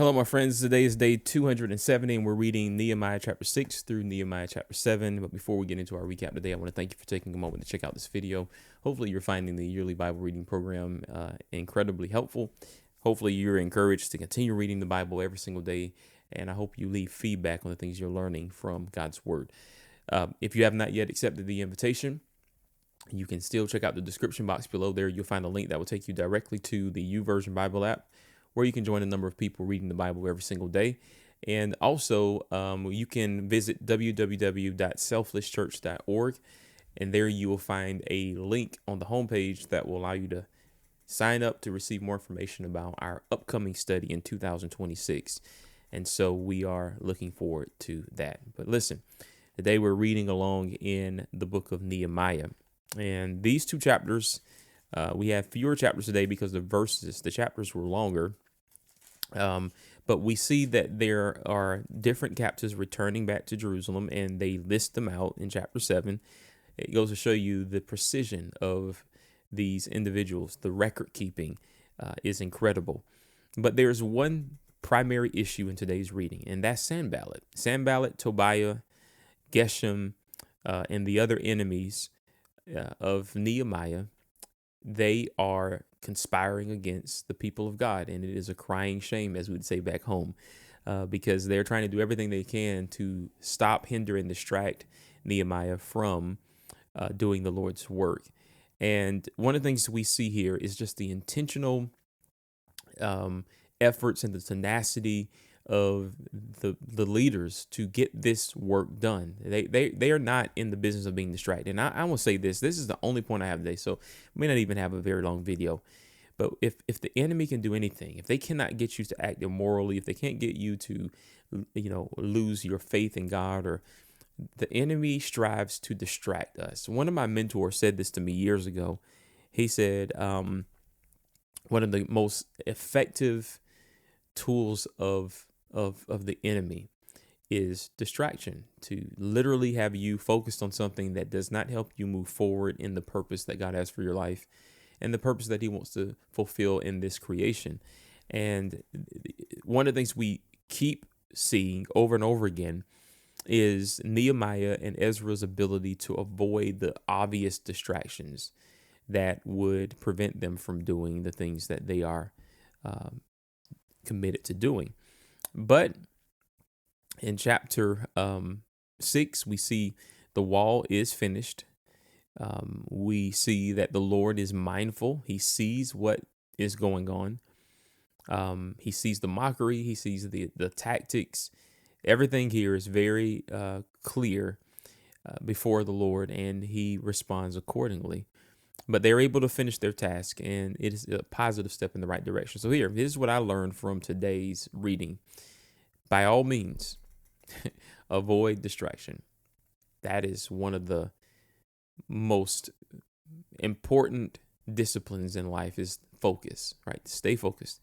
Hello, my friends. Today is day 270, and we're reading Nehemiah chapter 6 through Nehemiah chapter 7. But before we get into our recap today, I want to thank you for taking a moment to check out this video. Hopefully, you're finding the yearly Bible reading program incredibly helpful. Hopefully, you're encouraged to continue reading the Bible every single day, and I hope you leave feedback on the things you're learning from God's Word. If you have not yet accepted the invitation, you can still check out the description box below there. You'll find a link that will take you directly to the YouVersion Bible app, where you can join a number of people reading the Bible every single day. And also, you can visit www.selflesschurch.org, and there you will find a link on the homepage that will allow you to sign up to receive more information about our upcoming study in 2026. And so we are looking forward to that. But listen, today we're reading along in the book of Nehemiah. And these two chapters, we have fewer chapters today because the chapters were longer. But we see that there are different captives returning back to Jerusalem, and they list them out in chapter 7. It goes to show you the precision of these individuals. The record keeping is incredible. But there's one primary issue in today's reading, and that's Sanballat. Sanballat, Tobiah, Geshem, and the other enemies of Nehemiah. They are conspiring against the people of God, and it is a crying shame, as we'd say back home, because they're trying to do everything they can to stop, hinder, and distract Nehemiah from doing the Lord's work. And one of the things we see here is just the intentional efforts and the tenacity of the leaders to get this work done. They are not in the business of being distracted. And I will say this is the only point I have today, so I may not even have a very long video. But if the enemy can do anything, if they cannot get you to act immorally, if they can't get you to, lose your faith in God, or the enemy strives to distract us. One of my mentors said this to me years ago. He said, one of the most effective tools of the enemy is distraction, to literally have you focused on something that does not help you move forward in the purpose that God has for your life and the purpose that he wants to fulfill in this creation. And one of the things we keep seeing over and over again is Nehemiah and Ezra's ability to avoid the obvious distractions that would prevent them from doing the things that they are committed to doing. But in chapter 6, we see the wall is finished. We see that the Lord is mindful. He sees what is going on. He sees the mockery. He sees the tactics. Everything here is very clear before the Lord, and he responds accordingly. But they're able to finish their task, and it is a positive step in the right direction. So this is what I learned from today's reading. By all means, avoid distraction. That is one of the most important disciplines in life, is focus, right? Stay focused.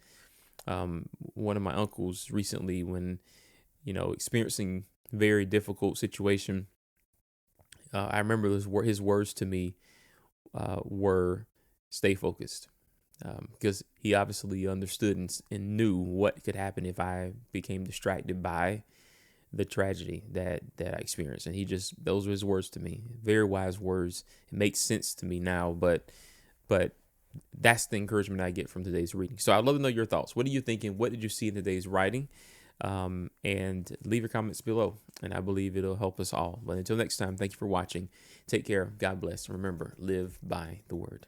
One of my uncles recently, when, experiencing very difficult situation, I remember his words to me were stay focused, because he obviously understood and knew what could happen if I became distracted by the tragedy that I experienced. And those were his words to me. Very wise words. It makes sense to me now, but that's the encouragement I get from today's reading. So I'd love to know your thoughts. What are you thinking? What did you see in today's writing? And leave your comments below, and I believe it'll help us all. But until next time, thank you for watching. Take care. God bless. And remember, live by the word.